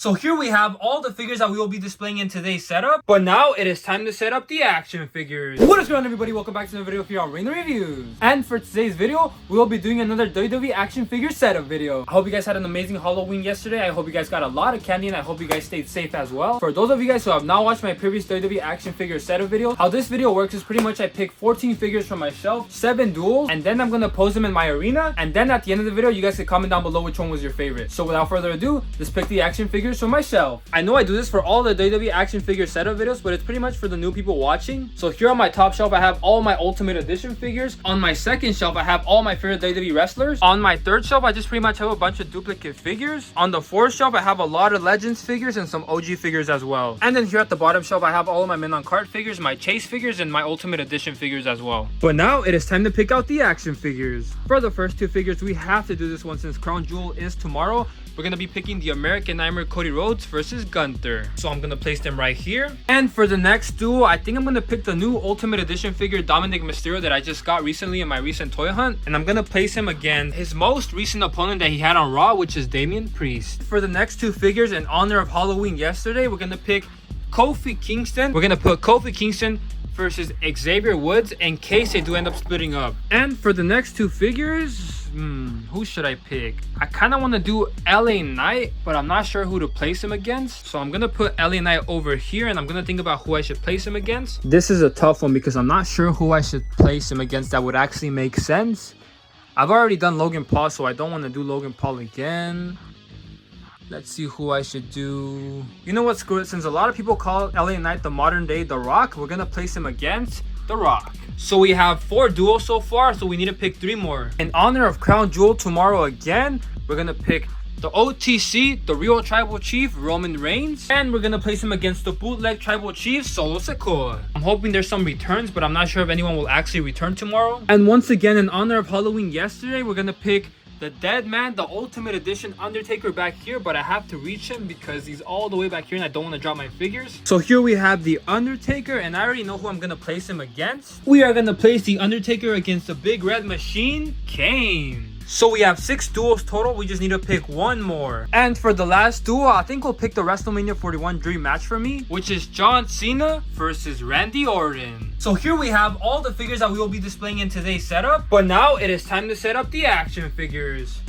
So here we have all the figures that we will be displaying in today's setup. But now it is time to set up the action figures. What is going on, everybody? Welcome back to another video here on Rain Reviews. And for today's video, we will be doing another WWE action figure setup video. I hope you guys had an amazing Halloween yesterday. I hope you guys got a lot of candy and I hope you guys stayed safe as well. For those of you guys who have not watched my previous WWE action figure setup video, how this video works is pretty much I pick 14 figures from my shelf, 7 duels, and then I'm gonna pose them in my arena. And then at the end of the video, you guys can comment down below which one was your favorite. So without further ado, let's pick the action figures from my shelf. I know I do this for all the WWE action figure setup videos, but it's pretty much for the new people watching. So here on my top shelf, I have all my Ultimate Edition figures. On my second shelf, I have all my favorite WWE wrestlers. On my third shelf, I just pretty much have a bunch of duplicate figures. On the fourth shelf, I have a lot of Legends figures and some OG figures as well. And then here at the bottom shelf, I have all of my Men on Card figures, my Chase figures, and my Ultimate Edition figures as well. But now it is time to pick out the action figures. For the first two figures, we have to do this one since Crown Jewel is tomorrow. We're going to be picking the American Nightmare Cody Rhodes versus Gunther. So I'm going to place them right here. And for the next duel, I think I'm going to pick the new Ultimate Edition figure Dominic Mysterio that I just got recently in my recent toy hunt. And I'm going to place him against his most recent opponent that he had on Raw, which is Damian Priest. For the next two figures, in honor of Halloween yesterday, we're going to pick Kofi Kingston. We're going to put Kofi Kingston versus Xavier Woods in case they do end up splitting up. And for the next two figures, who should I pick? I kind of want to do LA Knight, but I'm not sure who to place him against. So I'm going to put LA Knight over here and I'm going to think about who I should place him against. This is a tough one because I'm not sure who I should place him against that would actually make sense. I've already done Logan Paul, so I don't want to do Logan Paul again. Let's see who I should do. You know what? Screw it. Since a lot of people call LA Knight the modern day The Rock, we're going to place him against The Rock. So we have 4 duels so far, so we need to pick 3 more. In honor of Crown Jewel tomorrow again, we're going to pick the OTC, the Real Tribal Chief, Roman Reigns. And we're going to place him against the Bootleg Tribal Chief, Solo Sikoa. I'm hoping there's some returns, but I'm not sure if anyone will actually return tomorrow. And once again, in honor of Halloween yesterday, we're going to pick the Dead Man, the Ultimate Edition Undertaker back here, but I have to reach him because he's all the way back here and I don't want to drop my figures. So here we have the Undertaker, and I already know who I'm going to place him against. We are going to place the Undertaker against the Big Red Machine, Kane. So we have 6 duels total. We just need to pick 1 more. And for the last duel, I think we'll pick the WrestleMania 41 dream match for me, which is John Cena versus Randy Orton. So here we have all the figures that we will be displaying in today's setup. But now it is time to set up the action figures.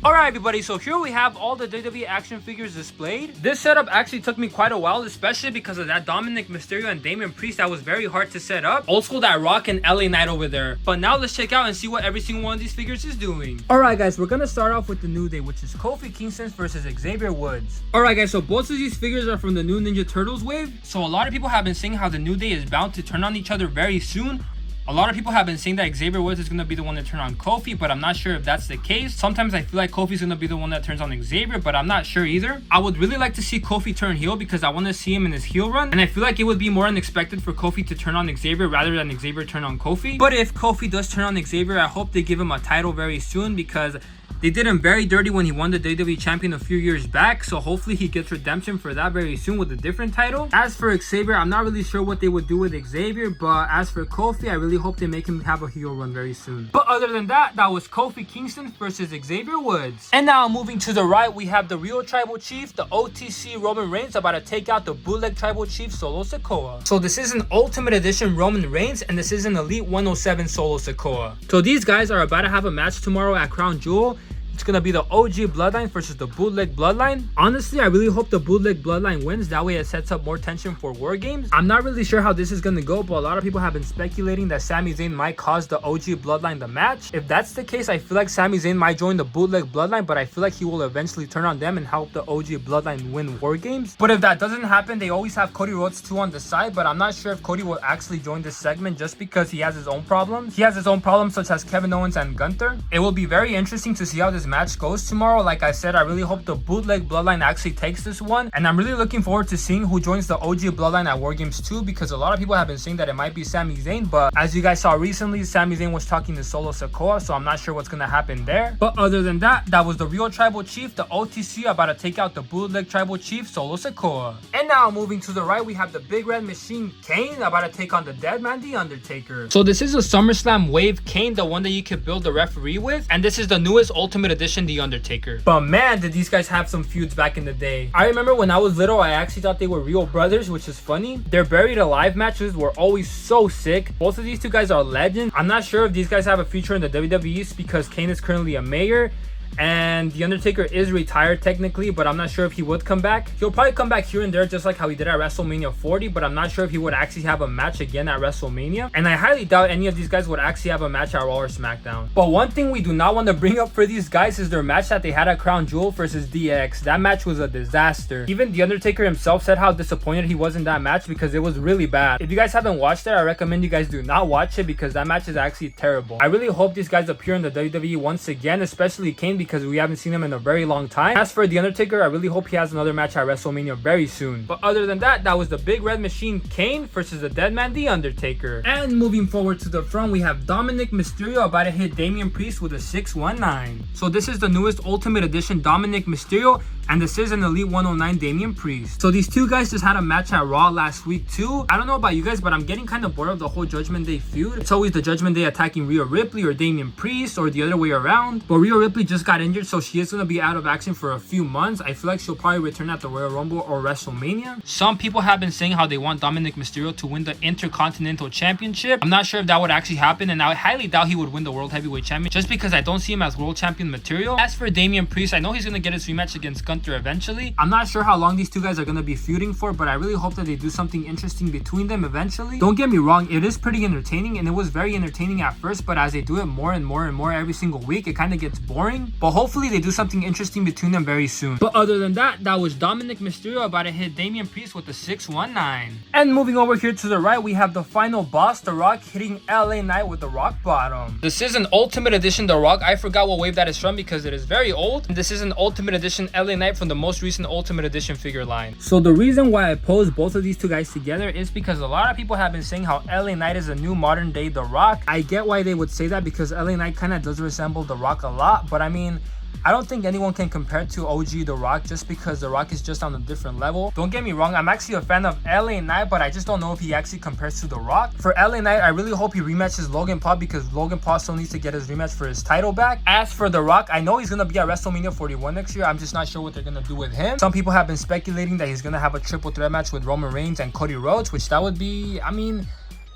Alright everybody, so here we have all the WWE action figures displayed. This setup actually took me quite a while, especially because of that Dominic Mysterio and Damian Priest that was very hard to set up. Old school that Rock and LA Knight over there. But now let's check out and see what every single one of these figures is doing. Alright guys, we're gonna start off with the New Day, which is Kofi Kingston versus Xavier Woods. Alright guys, so both of these figures are from the new Ninja Turtles wave. So a lot of people have been saying how the New Day is bound to turn on each other very soon. A lot of people have been saying that Xavier Woods is going to be the one to turn on Kofi, but I'm not sure if that's the case. Sometimes I feel like Kofi's going to be the one that turns on Xavier, but I'm not sure either. I would really like to see Kofi turn heel because I want to see him in his heel run. And I feel like it would be more unexpected for Kofi to turn on Xavier rather than Xavier turn on Kofi. But if Kofi does turn on Xavier, I hope they give him a title very soon because they did him very dirty when he won the WWE Champion a few years back, so hopefully he gets redemption for that very soon with a different title. As for Xavier, I'm not really sure what they would do with Xavier, but as for Kofi, I really hope they make him have a heel run very soon. But other than that, that was Kofi Kingston versus Xavier Woods. And now moving to the right, we have the Real Tribal Chief, the OTC Roman Reigns, about to take out the Bootleg Tribal Chief, Solo Sikoa. So this is an Ultimate Edition Roman Reigns, and this is an Elite 107 Solo Sikoa. So these guys are about to have a match tomorrow at Crown Jewel. It's going to be the OG Bloodline versus the Bootleg Bloodline. Honestly, I really hope the Bootleg Bloodline wins. That way it sets up more tension for War Games. I'm not really sure how this is going to go, but a lot of people have been speculating that Sami Zayn might cause the OG Bloodline the match. If that's the case, I feel like Sami Zayn might join the Bootleg Bloodline, but I feel like he will eventually turn on them and help the OG Bloodline win War Games. But if that doesn't happen, they always have Cody Rhodes 2 on the side, but I'm not sure if Cody will actually join this segment just because he has his own problems. He has his own problems such as Kevin Owens and Gunther. It will be very interesting to see how this match goes tomorrow. Like I said, I really hope the Bootleg Bloodline actually takes this one, and I'm really looking forward to seeing who joins the OG Bloodline at War Games 2 because a lot of people have been saying that it might be Sami Zayn, but as you guys saw recently, Sami Zayn was talking to Solo Sikoa, so I'm not sure what's gonna happen there. But other than that, that was the Real Tribal Chief, the OTC, about to take out the Bootleg Tribal Chief, Solo Sikoa. And now moving to the right, we have the Big Red Machine, Kane, about to take on the Dead Man, the Undertaker. So this is a SummerSlam wave Kane, the one that you can build the referee with, and this is the newest Ultimate Edition The Undertaker. But man, did these guys have some feuds back in the day. I remember when I was little, I actually thought they were real brothers, which is funny. Their Buried Alive matches were always so sick. Both of these two guys are legends. I'm not sure if these guys have a future in the WWE because Kane is currently a mayor. And The Undertaker is retired technically, but I'm not sure if he would come back. He'll probably come back here and there just like how he did at WrestleMania 40, but I'm not sure if he would actually have a match again at WrestleMania. And I highly doubt any of these guys would actually have a match at Raw or SmackDown. But one thing we do not want to bring up for these guys is their match that they had at Crown Jewel versus DX. That match was a disaster. Even The Undertaker himself said how disappointed he was in that match because it was really bad. If you guys haven't watched it, I recommend you guys do not watch it because that match is actually terrible. I really hope these guys appear in the WWE once again, especially Kane, because we haven't seen him in a very long time. As for The Undertaker, I really hope he has another match at WrestleMania very soon. But other than that, that was the Big Red Machine Kane versus the Dead Man The Undertaker. And moving forward to the front, we have Dominic Mysterio about to hit Damian Priest with a 619. So this is the newest Ultimate Edition Dominic Mysterio, and this is an Elite 109 Damian Priest. So these two guys just had a match at Raw last week too. I don't know about you guys, but I'm getting kind of bored of the whole Judgment Day feud. It's always the Judgment Day attacking Rhea Ripley or Damian Priest or the other way around. But Rhea Ripley just got injured, so she is going to be out of action for a few months. I feel like she'll probably return at the Royal Rumble or WrestleMania. Some people have been saying how they want Dominic Mysterio to win the Intercontinental Championship. I'm not sure if that would actually happen, and I highly doubt he would win the World Heavyweight Champion just because I don't see him as World Champion material. As for Damian Priest, I know he's going to get his rematch against Gunther eventually. I'm not sure how long these two guys are going to be feuding for, but I really hope that they do something interesting between them eventually. Don't get me wrong, it is pretty entertaining, and it was very entertaining at first, but as they do it more and more and more every single week, it kind of gets boring. But hopefully they do something interesting between them very soon. But other than that, that was Dominic Mysterio about to hit Damian Priest with a 619. And moving over here to the right, we have the final boss, The Rock, hitting LA Knight with the Rock Bottom. This is an Ultimate Edition The Rock. I forgot what wave that is from because it is very old. This is an Ultimate Edition LA Knight from the most recent Ultimate Edition figure line. So the reason why I posed both of these two guys together is because a lot of people have been saying how LA Knight is a new modern day The Rock. I get why they would say that because LA Knight kind of does resemble The Rock a lot, but I mean, I don't think anyone can compare to OG The Rock just because The Rock is just on a different level. Don't get me wrong, I'm actually a fan of LA Knight, but I just don't know if he actually compares to The Rock. For LA Knight, I really hope he rematches Logan Paul because Logan Paul still needs to get his rematch for his title back. As for The Rock, I know he's going to be at WrestleMania 41 next year. I'm just not sure what they're going to do with him. Some people have been speculating that he's going to have a triple threat match with Roman Reigns and Cody Rhodes, which that would be, I mean,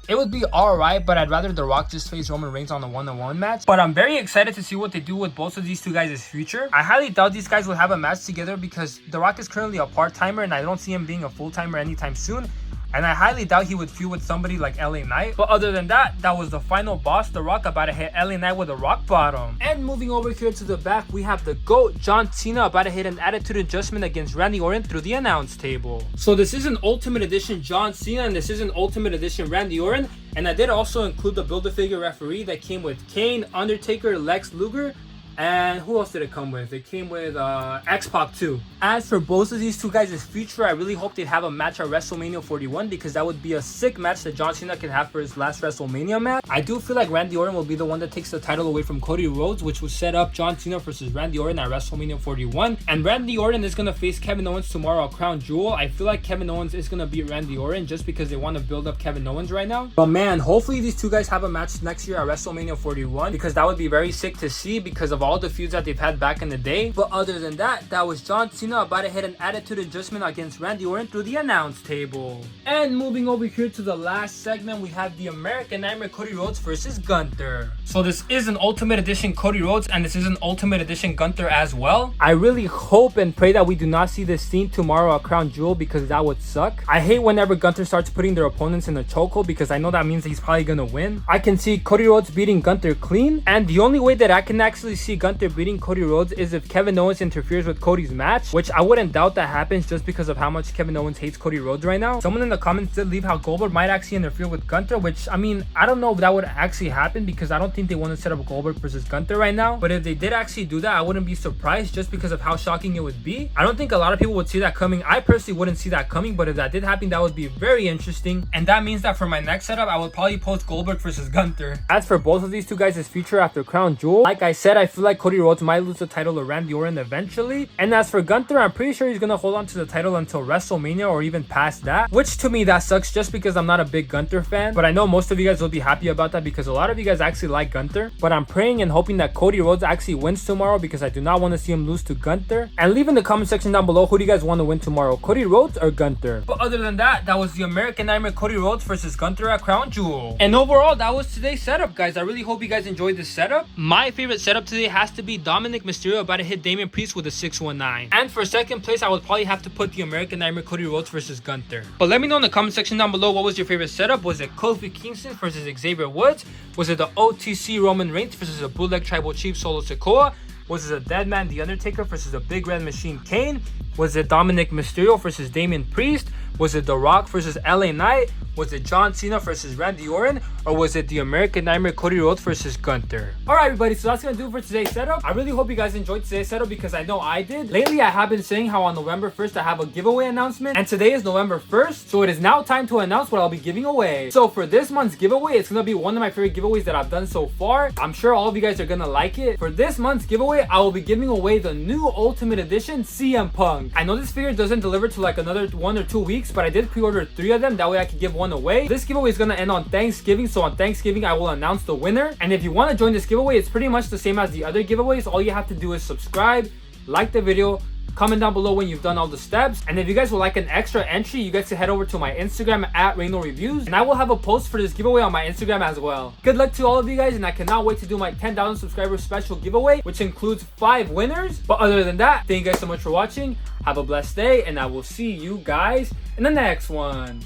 it would be alright, but I'd rather The Rock just face Roman Reigns on a one-on-one match. But I'm very excited to see what they do with both of these two guys' future. I highly doubt these guys will have a match together because The Rock is currently a part-timer and I don't see him being a full-timer anytime soon. And I highly doubt he would feud with somebody like LA Knight. But other than that, that was the final boss, The Rock, about to hit LA Knight with a Rock Bottom. And moving over here to the back, we have the GOAT, John Cena, about to hit an Attitude Adjustment against Randy Orton through the announce table. So this is an Ultimate Edition John Cena and this is an Ultimate Edition Randy Orton. And I did also include the Build-A-Figure referee that came with Kane, Undertaker, Lex Luger, and who else did it come with? It came with X-Pac too. As for both of these two guys' future, I really hope they'd have a match at WrestleMania 41 because that would be a sick match that John Cena can have for his last WrestleMania match. I do feel like Randy Orton will be the one that takes the title away from Cody Rhodes, which will set up John Cena versus Randy Orton at WrestleMania 41. And Randy Orton is going to face Kevin Owens tomorrow at Crown Jewel. I feel like Kevin Owens is going to beat Randy Orton just because they want to build up Kevin Owens right now. But man, hopefully these two guys have a match next year at WrestleMania 41 because that would be very sick to see because of all the feuds that they've had back in the day. But other than that, that was John Cena about to hit an Attitude Adjustment against Randy Orton through the announce table. And moving over here to the last segment, we have the American Nightmare Cody Rhodes versus Gunther. So this is an Ultimate Edition Cody Rhodes and this is an Ultimate Edition Gunther as well. I really hope and pray that we do not see this scene tomorrow at Crown Jewel because that would suck. I hate whenever Gunther starts putting their opponents in a chokehold because I know that means that he's probably gonna win. I can see Cody Rhodes beating Gunther clean, and the only way that I can actually see Gunther beating Cody Rhodes is if Kevin Owens interferes with Cody's match, which I wouldn't doubt that happens just because of how much Kevin Owens hates Cody Rhodes right now. Someone in the comments did leave how Goldberg might actually interfere with Gunther, which I mean, I don't know if that would actually happen because I don't think they want to set up Goldberg versus Gunther right now. But if they did actually do that, I wouldn't be surprised just because of how shocking it would be. I don't think a lot of people would see that coming. I personally wouldn't see that coming, but if that did happen, that would be very interesting. And that means that for my next setup, I would probably post Goldberg versus Gunther. As for both of these two guys' future after Crown Jewel, like I said, I feel like Cody Rhodes might lose the title to Randy Orton eventually. And as for Gunther, I'm pretty sure he's gonna hold on to the title until WrestleMania or even past that, which to me that sucks just because I'm not a big Gunther fan. But I know most of you guys will be happy about that because a lot of you guys actually like Gunther. But I'm praying and hoping that Cody Rhodes actually wins tomorrow because I do not want to see him lose to Gunther. And leave in the comment section down below, who do you guys want to win tomorrow, Cody Rhodes or Gunther? But other than that, that was the American Nightmare Cody Rhodes versus Gunther at Crown Jewel. And overall, that was today's setup, guys. I really hope you guys enjoyed this setup. My favorite setup today has to be Dominic Mysterio about to hit Damian Priest with a 619. And for second place, I would probably have to put the American Nightmare Cody Rhodes versus Gunther. But let me know in the comment section down below, what was your favorite setup? Was it Kofi Kingston versus Xavier Woods? Was it the OTC Roman Reigns versus a bootleg Tribal Chief Solo Sikoa? Was it a Dead Man The Undertaker versus a Big Red Machine Kane? Was it Dominic Mysterio versus Damian Priest? Was it The Rock versus LA Knight? Was it John Cena versus Randy Orton? Or was it the American Nightmare Cody Rhodes versus Gunther? Alright everybody, so that's gonna do it for today's setup. I really hope you guys enjoyed today's setup because I know I did. Lately I have been saying how on November 1st I have a giveaway announcement, and today is November 1st, so it is now time to announce what I'll be giving away. So for this month's giveaway, it's gonna be one of my favorite giveaways that I've done so far. I'm sure all of you guys are gonna like it. For this month's giveaway, I will be giving away the new Ultimate Edition CM Punk. I know this figure doesn't deliver to like another 1 or 2 weeks, but I did pre-order 3 of them, that way I could give one away. This giveaway is gonna end on Thanksgiving, so on Thanksgiving I will announce the winner. And if you want to join this giveaway, it's pretty much the same as the other giveaways. All you have to do is subscribe, like the video, comment down below when you've done all the steps. And if you guys would like an extra entry, you guys can head over to my Instagram at Reno Reviews, and I will have a post for this giveaway on my Instagram as well. Good luck to all of you guys, and I cannot wait to do my 10,000 subscribers special giveaway, which includes 5 winners. But other than that, thank you guys so much for watching. Have a blessed day, and I will see you guys in the next one.